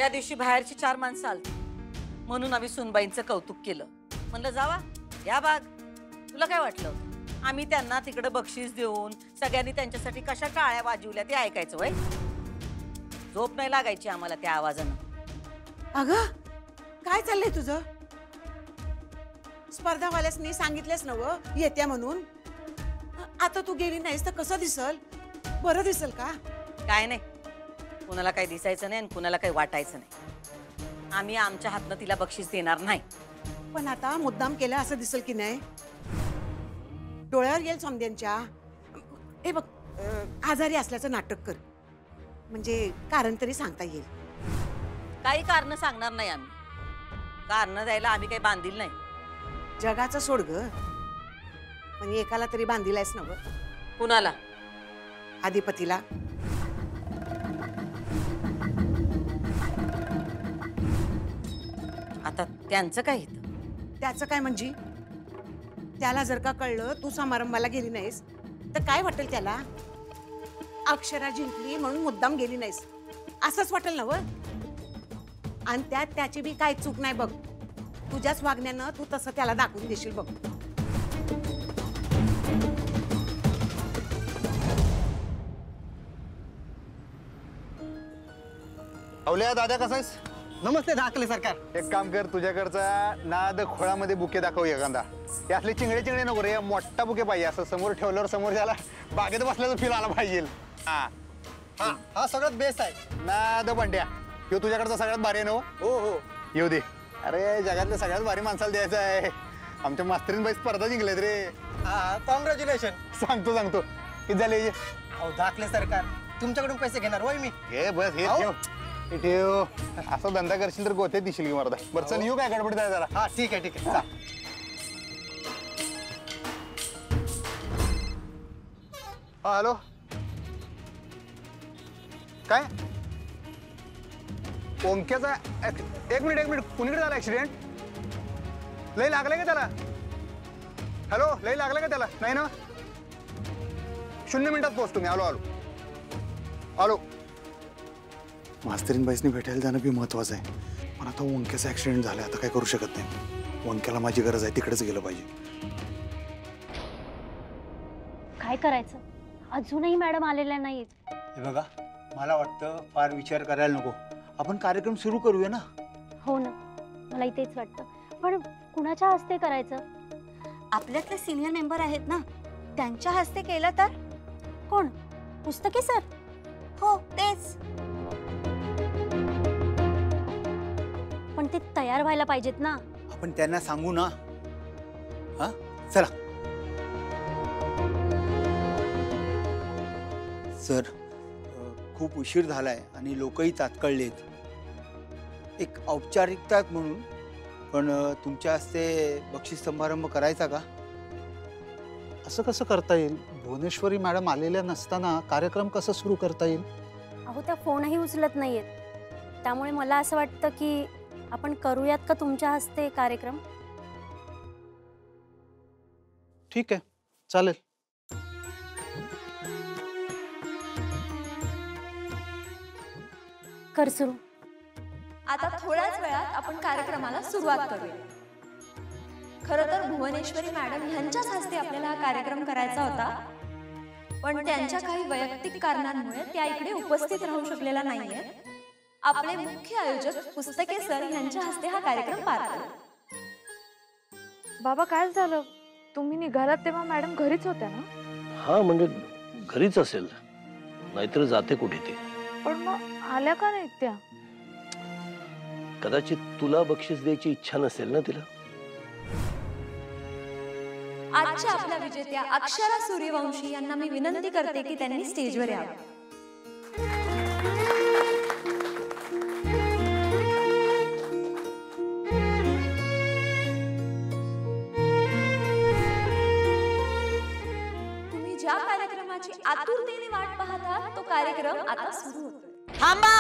त्या दिवशी बाहेरची 4 माणसं आलती म्हणून आम्ही सुनबाईंचं कौतुक केलं. म्हणलं जावा या बाग. तुला काय वाटलं होतं आम्ही त्यांना तिकडे बक्षीस देऊन सगळ्यांनी त्यांच्यासाठी कशा टाळ्या वाजवल्या ते ऐकायचं वय? झोप नाही लागायची आम्हाला त्या आवाजानं. अगं काय चाललंय तुझं? स्पर्धावाल्यासनी सांगितलेस ना व येत्या म्हणून. आता तू गेली नाहीस तर कसं दिसल? बरं दिसल का? काय नाही, कुणाला काही दिसायचं नाही आणि कुणाला काही वाटायचं नाही. आम्ही आमच्या हातनं तिला बक्षीस देणार नाही. पण आता मुद्दाम केलं असं दिसल की नाही? डोळ्यावर येईल समद्यांच्या. हे बघ आजारी असल्याचं नाटक कर, म्हणजे कारण तरी सांगता येईल. काही कारण सांगणार नाही आम्ही. कारण द्यायला आम्ही काही बांधील नाही. जगाचं सोड ग, पण एकाला तरी बांधिलायस ना ग. कुणाला? अधिपतीला. आता त्यांचं काय इथं? त्याचं काय म्हणजे? त्याला जर का कळलं तू समारंभाला गेली नाहीस तर काय वाटेल त्याला? अक्षरा जिंकली म्हणून मुद्दाम गेली नाहीस असंच वाटेल ना व? आणि त्यात त्याची बी काय चूक नाही बघ. तुझ्याच वागण्यानं तू तसं त्याला दाखवून देशील बघ. अवल्या दादा कसा आहेस? नमस्ते धाकले सरकार. एक काम कर, तुझ्याकडचा नाद खोळामध्ये बुके दाखव एखादा. हे असले चिंगडे चिंगडे नको रे, मोठा बुके पाहिजे. असं समोर ठेवल्यावर समोर त्याला बागेत बसल्याचं फील आला पाहिजे. हा हा हा सगळ्यात बेस्ट आहे. नाद बंड्या, ह्यो तुझ्याकडचा सगळ्यात भारी आहे ना? हो हो येऊ दे. अरे जगातल्या सगळ्यात भारी माणसाला द्यायचं आहे. आमच्या मास्तरीन स्पर्धा जिंकलेत रे. हा कॉंग्रॅच्युलेशन. सांगतो सांगतो किती झाले? अहो धाकले सरकार, तुमच्याकडून पैसे घेणार होय मी. हे बस हे ठेव, हे ठेव. असा धंदा करशील तर गोत्यात दिशील की मरदा. बरं चल येऊ काय, गडबडीत आहे जरा. हा ठीक आहे ठीक आहे. चा. हा हॅलो, काय ओंक्याचा? एक मिनिट कुणीकडे झाला ऍक्सिडेंट? लय लागलाय का त्याला? हॅलो, लय लागलाय का त्याला? नाही ना? 0 मिनिटात पोहोचतो मी. आलो आलो आलो. मास्तरीन बाईसनी भेटायला जाणं बी महत्वाचं आहे. पण आता ओंक्याचा ऍक्सिडेंट झालाय, आता काय करू शकत नाही. ओंक्याला माझी गरज आहे, तिकडेच गेलं पाहिजे. काय करायचं? अजूनही मॅडम आलेल्या नाहीत. हे बघा, मला वाटतं फार विचार करायला नको. आपण कार्यक्रम सुरू करूया ना. हो ना, मला तेच वाटतं. पण कुणाच्या हस्ते करायचं? आपल्यातले सिनियर मेंबर आहेत ना, त्यांच्या हस्ते केलं तर? कोण? पुस्तके सर? हो तेच. पण ते तयार व्हायला पाहिजेत ना. आपण त्यांना सांगू ना. हा चला. सर, खूप उशीर झालाय आणि लोकही तात्कळलेत. एक औपचारिकता म्हणून पण तुमच्या हस्ते बक्षीस समारंभ करायचा का? असं कसं करता येईल? भुवनेश्वरी मॅडम आलेल्या नसताना कार्यक्रम कसं सुरू करता येईल? अहो त्या फोनही उचलत नाहीयेत. त्यामुळे मला असं वाटतं की आपण करूयात का तुमच्या हस्ते कार्यक्रम? ठीक आहे, चालेल. कर सुरू. आता थोड्याच वेळात आपण कार्यक्रमाला सुरुवात करूया. खरं तर भुवनेश्वरी मॅडम यांच्याच हस्ते आपल्याला हा कार्यक्रम करायचा होता, पण त्यांच्या काही वैयक्तिक कारणांमुळे त्या इकडे उपस्थित राहू शकलेल्या नाहीये. आपले मुख्य आयोजक पुस्तके सर यांच्या हस्ते हा कार्यक्रम पार पडला. बाबा काय झालं? तुम्ही निघालात तेव्हा मॅडम घरीच होत्या ना? हा म्हणजे घरीच असेल, नाहीतर जाते कुठे ती. पण मग आल्या का नाहीत त्या? कदाचित तुला बक्षीस द्यायची इच्छा नसेल ना तिला. आजच्या आपल्या विजेत्या अक्षरा सूर्यवंशी यांना मी विनंती करते की त्यांनी स्टेजवर यावं. तुम्ही ज्या कार्यक्रमाची आतुरतेने वाट पाहत आहात तो कार्यक्रम आता सुरू होतोय. थांबा.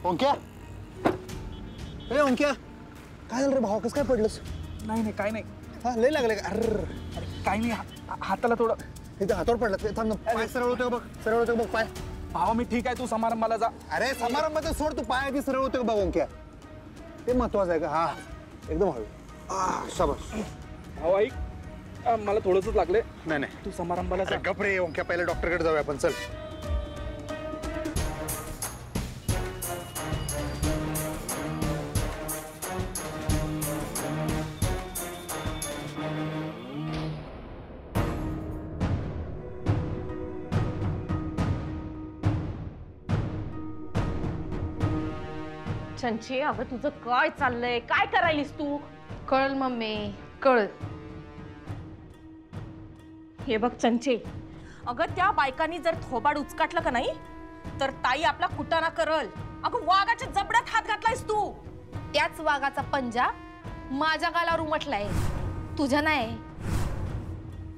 ओंक्या ए ओंक्या काय झालं रे भावा कसं काय पडलंस? नाही नाही काय नाही. हा लय लागले का? अरे अरे काय नाही हाताला थोडं. इथे हातावर पडलं. थांब ना पाय सरळ होतो बघ, सरळ होतो बघ पाय. भावा मी ठीक आहे, तू समारंभाला जा. अरे समारंभाचं सोड, तू पाय आधी सरळ होतो का बघ ओंक्या, ते महत्वाचं आहे का? हा एकदम हळू. शाबास. भाऊ ऐक, मला थोडंसंच लागले. नाही नाही तू समारंभाला जा. गप रे ओंक्या, पहिले डॉक्टरकडे जाऊया आपण, चल. चंची, अगं तुझं काय चाललंय? काय करायलीस तू? कळ मम्मी कळ. हे बघ चंचे, अगं त्या बायकांनी जर थोबाड उचकाटलं का नाही तर ताई आपला कुटाणा करल. अगं वाघाच्या जबड्यात हात घातलायस तू. त्याच वाघाचा पंजा माझ्या गालावर उमटलाय, तुझ्या नाही.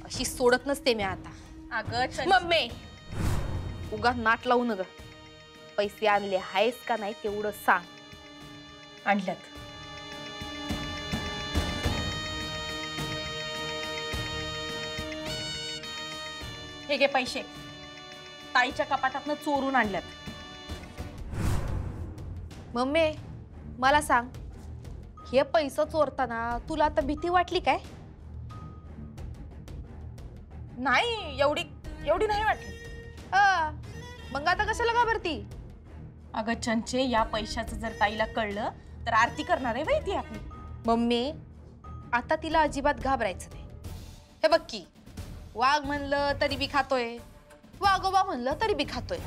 अशी सोडत नसते मी आता. अगं मम्मी उगा नाट लावू नग. पैसे आणले आहेस का नाही तेवढं सांग. आणल्यात. हे घे पैसे, ताईच्या कपाटातनं चोरून आणल्यात. मम्मी मला सांग, हे पैसे चोरताना तुला आता भीती वाटली काय? नाही, एवढी नाही वाटली. मग आता कशाला घाबरती? अगं चंचे, या पैशाचं जर ताईला कळलं तर आरती करणार आहे बाई ती आपली. मम्मी आता तिला अजिबात घाबरायचं नाही. हे बघ की, वाघ म्हणलं तरी बी खातोय, वाघोबा म्हणलं तरी बी खातोय.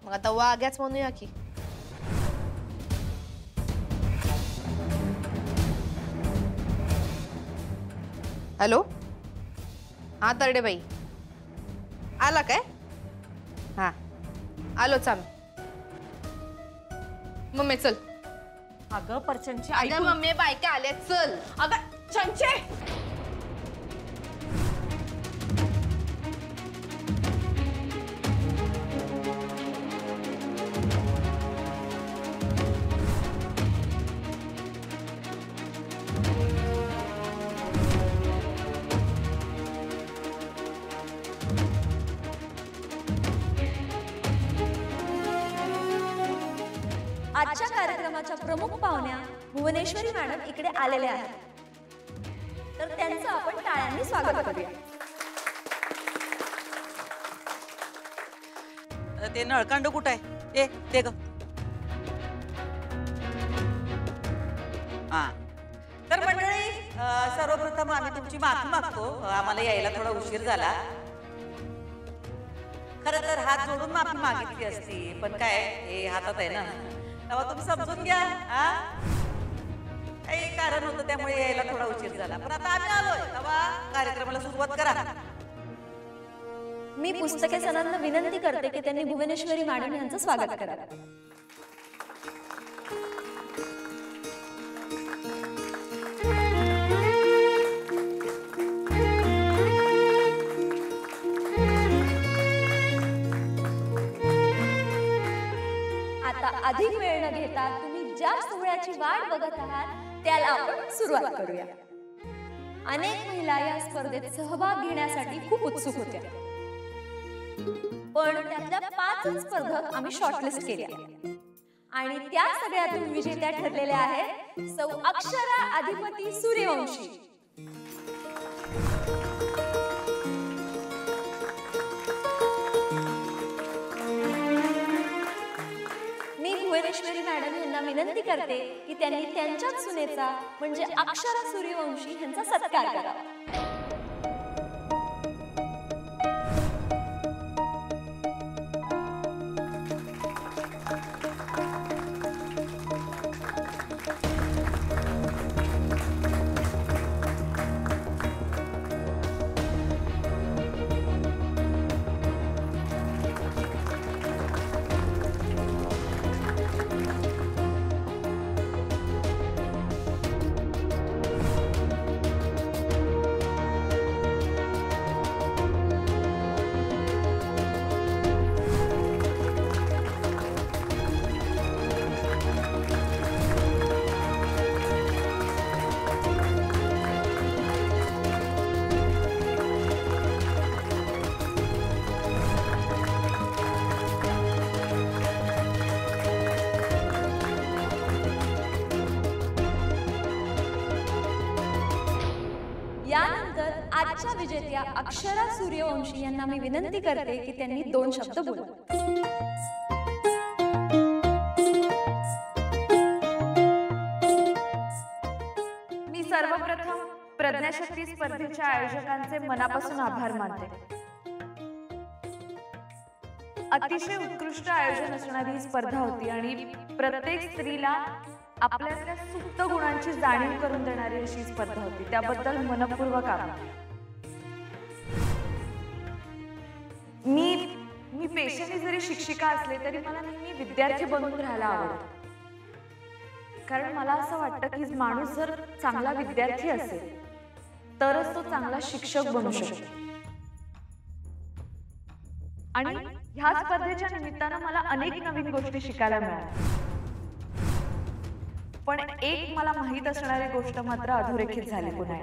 मग आता वाघ्याच म्हणूया की. हॅलो, हा तरडे बाई आला काय? हा आलोच आम्ही. मम्मी चल. अगं परचंची, अगं मम्मी बायका आल्या, चल. अगं चंचे, आजच्या कार्यक्रमाच्या प्रमुख पाहुण्या भुवनेश्वरी मॅडम इकडे आलेल्या आहेत, तर त्यांचं आपण टाळ्यांनी स्वागत करूया. ते नळकांड कुठं आहे? ए ते ग. हा तर मंडळी, सर्वप्रथम आम्ही तुमची माफी मागतो, आम्हाला यायला थोडा उशीर झाला. खरं तर हात जोडून माफी मागितली असती, पण काय हे हातात आहे ना, तेव्हा तुम्ही समजून घ्या. काही कारण होतं त्यामुळे यायला थोडा उशीर झाला, पण आता आम्ही आलोय, तेव्हा कार्यक्रमाला सुरुवात करा. मी पुस्तके सणांना विनंती करते की त्यांनी भुवनेश्वरी मॅडम यांचं स्वागत करावं. आता अधिक वेळ न घेता तुम्ही ज्या सोहळ्याची वाट बघत आहात त्याला आपण सुरुवात करूया. अनेक महिला या स्पर्धेत सहभाग घेण्यासाठी खूप उत्सुक होत्या, पण त्यातल्या 5 स्पर्धक आम्ही शॉर्टलिस्ट केल्या आणि त्या सगळ्यातून विजेत्या ठरलेल्या आहेत सौ अक्षरा अधिपती सूर्यवंशी. मी भुवनेश्वरी मॅडम यांना विनंती करते की त्यांनी त्यांच्याच सुनेचा म्हणजे अक्षरा सूर्यवंशी यांचा सत्कार करावा. आजच्या विजेत्या अक्षरा सूर्यवंशी यांना मी विनंती करते की त्यांनी 2 शब्द बोलावे. मी सर्वप्रथम प्रज्ञाशक्ती स्पर्धेच्या आयोजकांचे मनापासून आभार मानते. अतिशय उत्कृष्ट आयोजन असणारी ही स्पर्धा होती आणि प्रत्येक स्त्रीला आपल्यातल्या सुप्त गुणांची जाणीव करून देणारी अशी स्पर्धा होती. त्याबद्दल मनपूर्वक आभार. मी पेशाने जरी शिक्षिका असले तरी मला नेहमी विद्यार्थी बनून राहायला आवडतं. कारण मला असं वाटतं की माणूस जर चांगला विद्यार्थी असेल तरच तो चांगला शिक्षक बनू शकतो. आणि ह्या स्पर्धेच्या निमित्तानं मला अनेक नवीन गोष्टी शिकायला मिळाल्या. पण एक मला माहीत असणारी गोष्ट मात्र अधोरेखित झाली पुन्हा,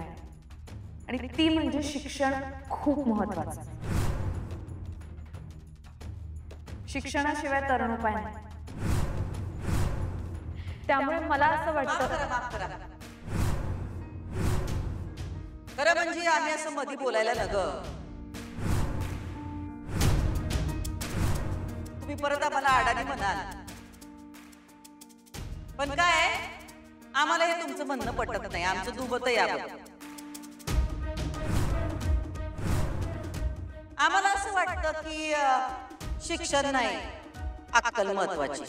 आणि ती म्हणजे शिक्षण खूप महत्वाचं. शिक्षणाशिवाय तरुण उपाय नाही. त्यामुळे मला असं वाटतं, खरं म्हणजे आम्ही असं मध्ये बोलायला नग. तुम्ही परत आम्हाला अडाणी म्हणाल, पण काय आम्हाला हे तुमचं म्हणणं पटत नाही. आमचं दुबत यावं. आम्हाला असं वाटतं की शिक्षण नाही, अक्कल महत्वाची.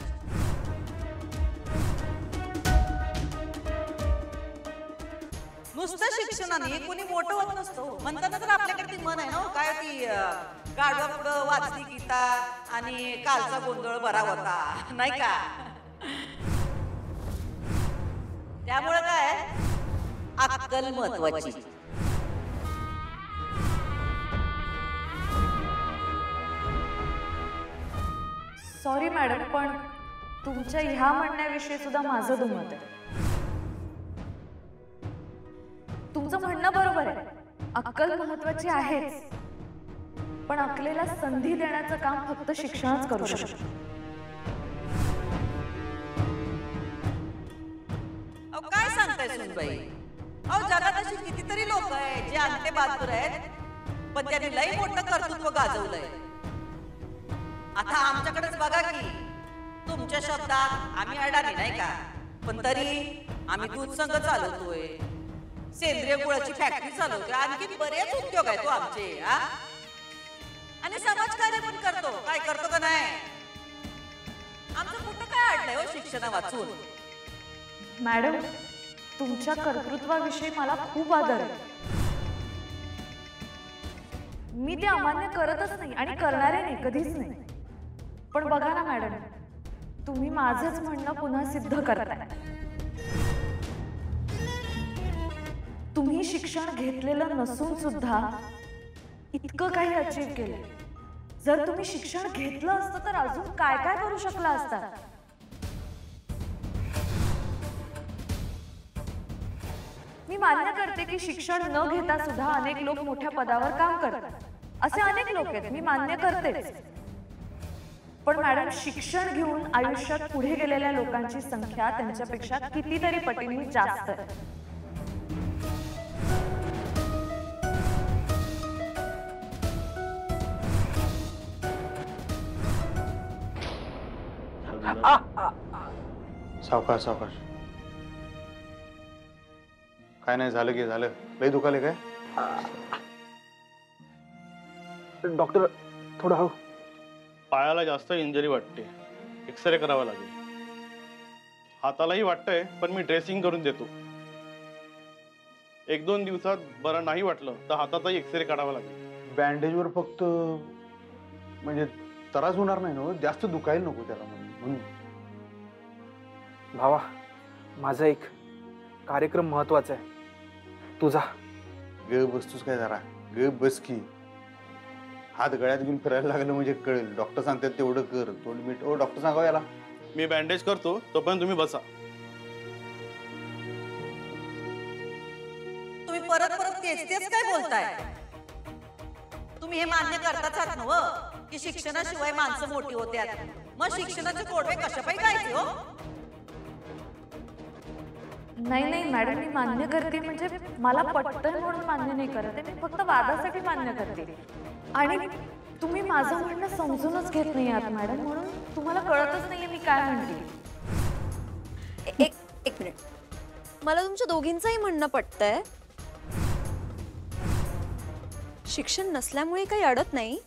नुसतं शिक्षणाने कोणी मोठं होत नसतो. म्हणताना तर आपल्याकडे ती मन आहे ना, काय ती गाडवा पुढं वाचली गीता आणि कालचा गोंधळ बरा होता, नाही का? त्यामुळे काय अक्कल महत्वाची. सॉरी मॅडम, पण तुमच्या ह्या म्हणण्याविषयी सुद्धा माझं दुमत आहे. तुमचं म्हणणं बरोबर आहे, अक्कल महत्वाची आहेच, पण अक्कलेला संधी देण्याचं काम फक्त शिक्षणच करू शकतं. काय सांगताय सुनबाई? अहो जगात अशी कितीतरी लोक आहेत जे अंगठे बहादूर आहेत, पण त्यांनी लई मोठं कर्तृत्व गाजवलंय. आता आमच्याकडेच बघा की तुमच्या शब्दात आम्ही अडाणी नाही का, पण तरी आम्ही दूध संघ चालवतोय, सेंद्रिय गुळाची फॅक्टरी चालवतोय, आणखी बरेच उद्योग आहेत तो आमचे. आणि समाजकार्य पण करतो. काय करतो का नाही? आमचं कुठं काय अडलंय हो शिक्षणा वाचून? मॅडम, तुमच्या कर्तृत्वाविषयी मला खूप आदर आहे. मी ते अमान्य करतच नाही आणि करणारे नाही, कधीच नाही. पण बघा ना मॅडम, तुम्ही माझंच म्हणणं पुन्हा सिद्ध करताय. तुम्ही शिक्षण घेतलेलं नसून सुद्धा इतकं काही अचीव केलं. जर तुम्ही शिक्षण घेतलं असतं तर अजून काय काय करू शकला असता. मी मान्य करते की शिक्षण न घेता सुद्धा अनेक लोक मोठ्या पदावर काम करतात. असे अनेक लोक आहेत, मी मान्य करतेच. पण मॅडम, शिक्षण घेऊन आयुष्यात पुढे गेलेल्या लोकांची संख्या त्यांच्यापेक्षा कितीतरी पटींनी जास्त आहे. सावकाश सावकाश. काय नाही झालं की झालं. लय दुखाले काय? डॉक्टर थोडं हळू. पायाला जास्त इंजरी वाटते, एक्सरे करावा लागेल. हातालाही वाटतंय, पण मी ड्रेसिंग करून देतो. 1-2 दिवसात बरं नाही वाटलं तर हाताचाही एक्सरे काढावा लागेल. बँडेजवर फक्त म्हणजे त्रास होणार नाही ना, जास्त दुखायला नको त्याला म्हणून. भावा, माझा एक कार्यक्रम महत्वाचा आहे, तुझा. ग बसतोस काय जरा? ग बस की. हात गळ्यात घेऊन फिरायला लागलं म्हणजे कळेल. डॉक्टर सांगतात तेवढं कर. तोंड मीठ. ओ डॉक्टर सांगा याला. मी बँडेज करतो, तोपर्यंत तुम्ही बसा. तुम्ही परत परत तेच तेच काय बोलताय? तुम्ही हे मान्य करताच आहात ना की शिक्षणाशिवाय माणसं मोठी होत्यात. मग शिक्षणाचे कोडवे कशापायी गायचे हो? नाही नाही मॅडम, मी मान्य करते, म्हणजे मला पटतंय म्हणून मान्य नाही करते, मी फक्त वादासाठी मान्य करते. आणि तुम्ही माझं म्हणणं समजूनच घेत नाही आहात मॅडम, म्हणून तुम्हाला कळतच नाहीये मी काय म्हणते. एक मिनिट, मला तुमच्या दोघींचंही म्हणणं पटतंय. शिक्षण नसल्यामुळे काही अडत नाही,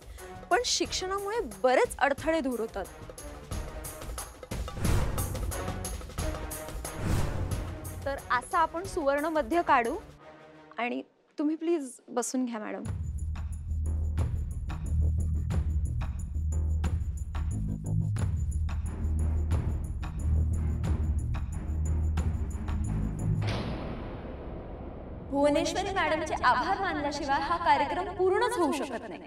पण शिक्षणामुळे बरेच अडथळे दूर होतात. तर असं आपण सुवर्ण मध्य काढू. आणि तुम्ही प्लीज बसून घ्या मॅडम. भुवनेश्वरी मॅडमचे आभार मानल्याशिवाय हा कार्यक्रम पूर्णच होऊ शकत नाही.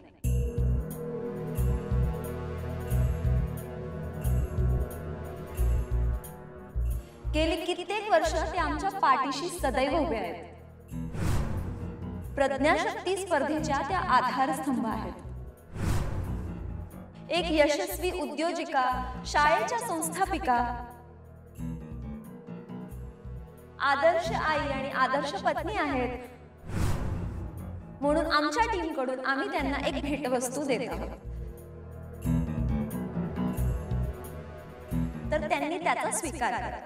गेली कित्येक वर्ष ते आमच्या पाठीशी सदैव उभे आहेत. प्रज्ञाशक्ती स्पर्धेच्या त्या आधारस्तंभ आहेत. एक यशस्वी उद्योजिका, शाळेच्या संस्थापिका, आदर्श आई आणि आदर्श पत्नी आहेत. म्हणून आमच्या टीम कडून आम्ही त्यांना एक भेटवस्तू देत आहोत. तर त्यांनी त्याचा स्वीकार करा.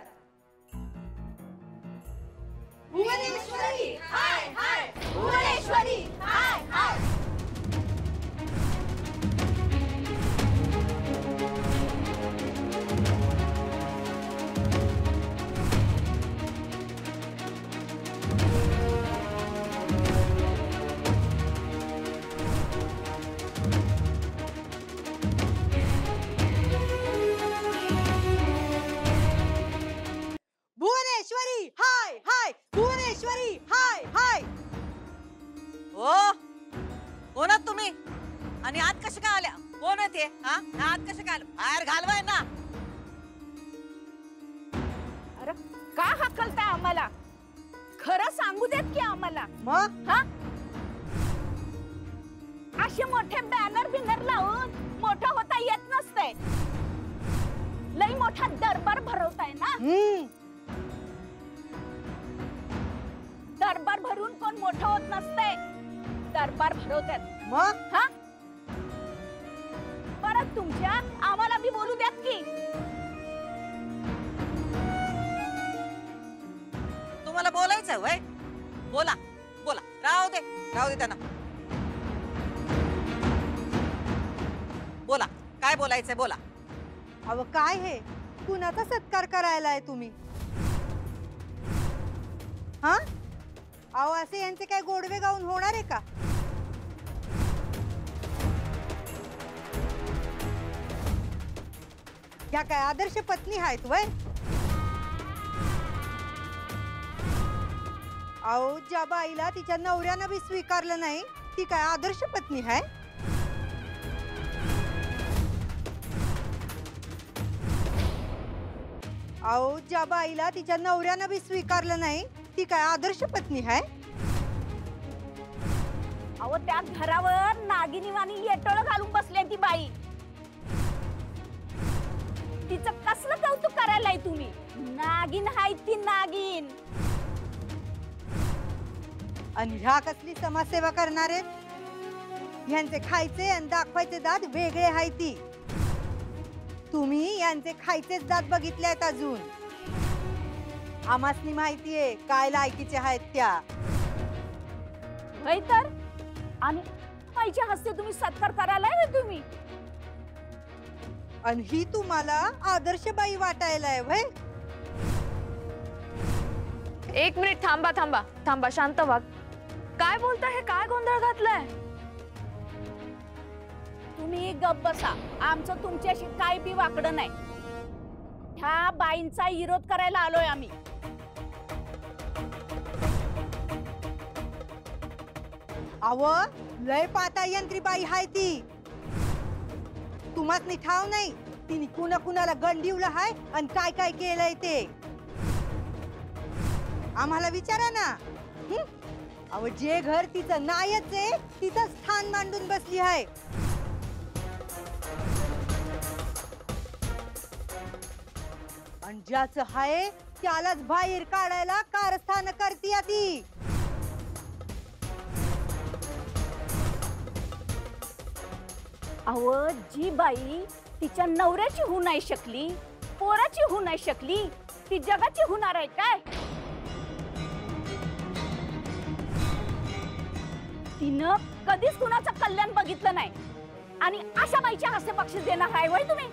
भुवनेश्वरी हाय हाय, भुवनेश्वरी हाय हाय. भुवनेश्वरी हाय हाय, भुवनेश्वरी हाय हाय. हो कोण आहात तुम्ही? आणि आत कशा काय आल्या? कोण आहे ते? हा, आत कशा काय आल्या? बाहेर घालवाय ना. अरे का हकलताय आम्हाला? खरं सांगू देत की आम्हाला. मग हा, असे मोठे बॅनर बिनर लावून मोठं होता येत नसतंय. लई मोठा दरबार भरवताय ना. दरबार भरून कोण मोठं होत नसते. दरबार भरवतात. मग हा, परत तुमच्या आम्हाला बी बोलू द्यात की. तुम्हाला बोलायचं वय? बोला बोला, राहू दे त्यांना. बोला, काय बोलायचंय बोला. अहो काय हे, कुणाचा सत्कार करायलाय तुम्ही? हा, अहो असे यांचे काय गोडवे गाऊन होणार आहे का? ह्या काय आदर्श पत्नी आहेत वय? अहो ज्या बाईला तिच्या नवऱ्यानं बी स्वीकारलं नाही, ती काय आदर्श पत्नी आहे? अहो ज्या बाईला तिच्या नवऱ्यानं बी स्वीकारलं नाही, ती काय आदर्श पत्नी आहे? अहो त्या घरावर नागिनीवाणी येटोळ घालून बसली ती बाई. तिचं कसलं कौतुक करायलाय तुम्ही? नागिन हाय ती, नागिन. आणि ह्या कसली समाजसेवा करणारे? ह्यांचे खायचे आणि दाखवायचे दात वेगळे आहेत. ती तुम्ही यांचे खायचेच दात बघितले आहेत अजून. आमासनी माहितीये काय लायकीचे आहेत त्या. होय तर, आणि पैच्या हस्ते तुम्ही सत्कार करायलाय तुम्ही. आणि ही तुम्हाला आदर्श बाई वाटायलाय व्हय? एक मिनिट थांबा थांबा थांबा, शांत व्हा. काय बोलता? हे काय गोंधळ घातलाय? तुम्ही गप्प बसा. आमचं तुमच्याशी काय बी वाकडं नाही. ह्या बाईंचा विरोध करायला आलोय आम्ही. अव लय पाता यंत्री बाई हाय ती. तुम्हाला ठाव नाही तिने कुणा कुणाला गंडीवलं हाय आणि काय काय केलंय ते. आम्हाला विचारा ना. अव जे घर तिचं नायच आहे तिथं स्थान मांडून बसली आहे. आणि ज्याचं हाय त्यालाच बाहेर काढायला कारस्थान करतीया ती. अहो जी बाई तिच्या नवऱ्याची होऊ नाही शकली, पोराची होऊ नाही शकली, ती जगाची होणार आहे काय? तिनं कधीच कुणाचं कल्याण बघितलं नाही आणि अशा बाईच्या हस्ते बक्षीस देणार आहे वय तुम्ही?